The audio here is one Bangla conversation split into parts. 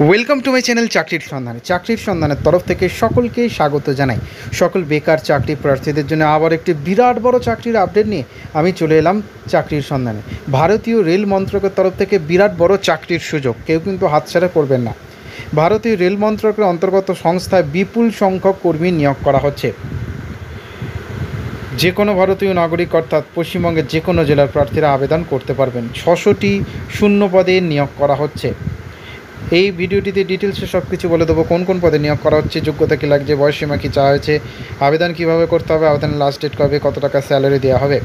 ওয়েলকাম টু মাই চ্যানেল চাকরির সন্ধানের তরফ থেকে সকলকে স্বাগত জানাই। সকল বেকার চাকরি প্রার্থীদের জন্য আবার একটি বিরাট বড় চাকরির আপডেট নিয়ে আমি চলে এলাম চাকরির সন্ধানে। ভারতীয় রেল মন্ত্রকের তরফ থেকে বিরাট বড় চাকরির সুযোগ, কেউ কিন্তু হাতছাড়া করবেন না। ভারতীয় রেল মন্ত্রকের অন্তর্গত সংস্থায় বিপুল সংখ্যক কর্মী নিয়োগ করা হচ্ছে। যে কোনো ভারতীয় নাগরিক অর্থাৎ পশ্চিমবঙ্গের যে কোনো জেলার প্রার্থীরা আবেদন করতে পারবেন। 600টি শূন্য পদে নিয়োগ করা হচ্ছে। এই ভিডিওটিতে ডিটেলসে সব কিছু বলে দেবো, কোন কোন পদে নিয়োগ করা হচ্ছে, যোগ্যতা কী লাগছে, বয়সসীমা কী চাওয়া হয়েছে, আবেদন কীভাবে করতে হবে, আবেদনের লাস্ট ডেট কবে, কত টাকা স্যালারি দেওয়া হবে,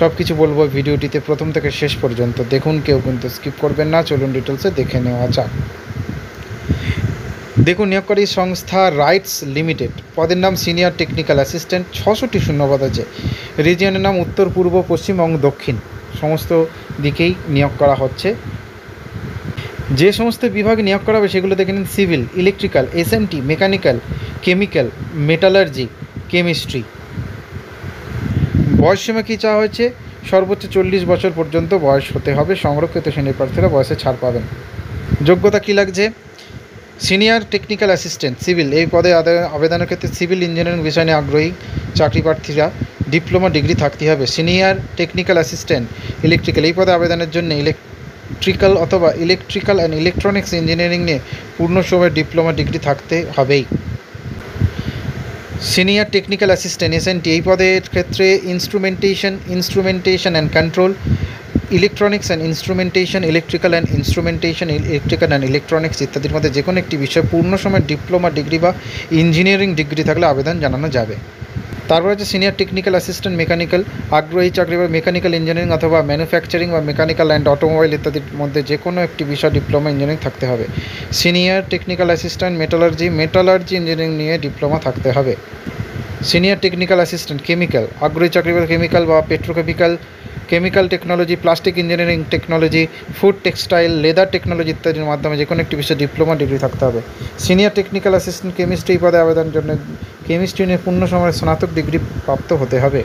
সব কিছু বলবো ভিডিওটিতে প্রথম থেকে শেষ পর্যন্ত দেখুন, কেউ কিন্তু স্কিপ করবেন না। চলুন ডিটেলসে দেখে নেওয়া যাক। দেখুন, নিয়োগকারী সংস্থা রাইটস লিমিটেড, পদের নাম সিনিয়র টেকনিক্যাল অ্যাসিস্ট্যান্ট, 600টি শূন্যপদ আছে। রিজিয়নের নাম উত্তর, পূর্ব, পশ্চিম এবং দক্ষিণ, সমস্ত দিকেই নিয়োগ করা হচ্ছে। যে সমস্ত বিভাগে নিয়োগ করা হবে সেগুলো দেখে নিন: civil, electrical, SNT, mechanical, chemical, metallurgy, chemistry. বয়সসীমা কী চাওয়া হয়েছে? সর্বোচ্চ 40 বছর পর্যন্ত বয়স হতে হবে। সংরক্ষিত শ্রেণীর প্রার্থীরা বয়সে ছাড় পাবেন। যোগ্যতা কী লাগছে? সিনিয়র টেকনিক্যাল অ্যাসিস্ট্যান্ট সিভিল, এই পদে আবেদনের ক্ষেত্রে সিভিল ইঞ্জিনিয়ারিং বিষয় নিয়ে আগ্রহী চাকরি প্রার্থীরা ডিপ্লোমা ডিগ্রি থাকতে হবে। সিনিয়র টেকনিক্যাল অ্যাসিস্ট্যান্ট ইলেকট্রিক্যাল, এই পদে আবেদনের জন্য ইলেকট্রিক্যাল অথবা ইলেকট্রিক্যাল অ্যান্ড ইলেকট্রনিক্স ইঞ্জিনিয়ারিং নিয়ে পূর্ণ সময়ের ডিপ্লোমা ডিগ্রি থাকতে হবেই। সিনিয়র টেকনিক্যাল অ্যাসিস্ট্যান্ট এসএনটি, এই পদের ক্ষেত্রে instrumentation and control, electronics and instrumentation, electrical and electronics ইত্যাদির মধ্যে যে কোনো একটি বিষয়ে পূর্ণ সময়ের ডিপ্লোমা ডিগ্রি বা ইঞ্জিনিয়ারিং ডিগ্রি থাকলে আবেদন জানানো যাবে। তারপর হচ্ছে সিনিয়র টেকনিক্যাল অ্যাসিস্ট্যান্ট মেকানিক্যাল, আগ্রহী চাকরি বা মেকানিক্যাল ইঞ্জিনিয়ারিং অথবা ম্যানুফ্যাকচারিং বা মেকানিক্যাল অ্যান্ড অটোমোবাইল ইত্যাদির মধ্যে যে কোনো একটি বিষয় ডিপ্লোমা ইঞ্জিনিয়ারিং থাকতে হবে। Senior technical assistant metallurgy engineering নিয়ে ডিপ্লোমা থাকতে হবে। সিনিয়র টেকনিক্যাল অ্যাসিস্ট্যান্ট কেমিক্যাল, আগ্রহী চাকরি বা কেমিক্যাল বা petrochemical, chemical technology, plastic engineering technology, food textile, leather technology ইত্যাদির মাধ্যমে যে কোনো একটি বিষয়ে ডিপ্লোমা ডিগ্রি থাকতে হবে। সিনিয়র টেকনিক্যাল অ্যাসিস্ট্যান্ট কেমিস্ট্রি পদে আবেদনের জন্য কেমিস্ট্রি নিয়ে পূর্ণ সময়ের স্নাতক ডিগ্রি প্রাপ্ত হতে হবে।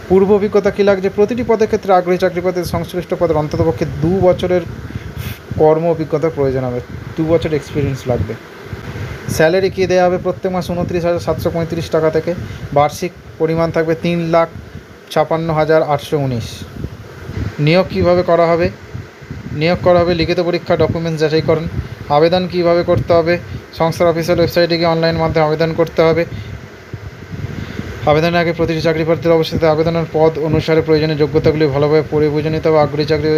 পূর্ব অভিজ্ঞতা কী লাগছে? প্রতিটি পদের ক্ষেত্রে আগ্রহী চাকরি পদের সংশ্লিষ্ট পদের অন্ততপক্ষে 2 বছরের কর্ম অভিজ্ঞতার প্রয়োজন হবে, 2 বছর এক্সপিরিয়েন্স লাগবে। স্যালারি কী দেওয়া হবে? প্রত্যেক মাস 29,735 টাকা থেকে বার্ষিক পরিমাণ থাকবে 3,56,819। নিয়োগ কীভাবে করা হবে? নিয়োগ করা হবে লিখিত পরীক্ষা, ডকুমেন্টস যাচাইকরণ। আবেদন কীভাবে করতে হবে? সংস্থার অফিসিয়াল ওয়েবসাইটে গিয়ে অনলাইন মাধ্যমে আবেদন করতে হবে। আবেদনের আগে প্রতিটি চাকরি প্রার্থীর অবশ্যই আবেদনের পদ অনুসারে প্রয়োজনীয় যোগ্যতাগুলি ভালোভাবে পড়ে বুঝে নিতে হবে। আগ্রহী চাকরি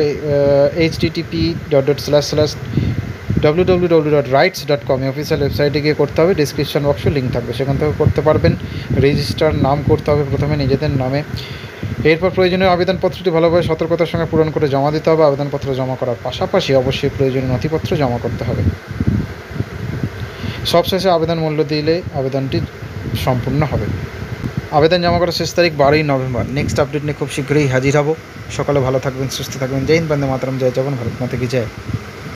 http://www.rights.com অফিসিয়াল ওয়েবসাইটে গিয়ে করতে হবে। ডিসক্রিপশন বক্সে লিঙ্ক থাকবে, সেখান থেকে করতে পারবেন। রেজিস্টার নাম করতে হবে প্রথমে নিজেদের নামে। এরপর প্রয়োজনীয় আবেদনপত্রটি ভালোভাবে সতর্কতার সঙ্গে পূরণ করে জমা দিতে হবে। আবেদনপত্র জমা করার পাশাপাশি অবশ্যই প্রয়োজনীয় নথিপত্র জমা করতে হবে। সবশেষে আবেদন মূল্য দিলে আবেদনটি সম্পূর্ণ হবে। আবেদন জমা করার শেষ তারিখ 12ই নভেম্বর। নেক্সট আপডেট নিয়ে খুব শীঘ্রই হাজির হব। সকালে ভালো থাকবেন, সুস্থ থাকবেন। জয় হিন্দ, বন্দে মাতরম, জয় জওয়ান, ভারত মাতা কি জয়।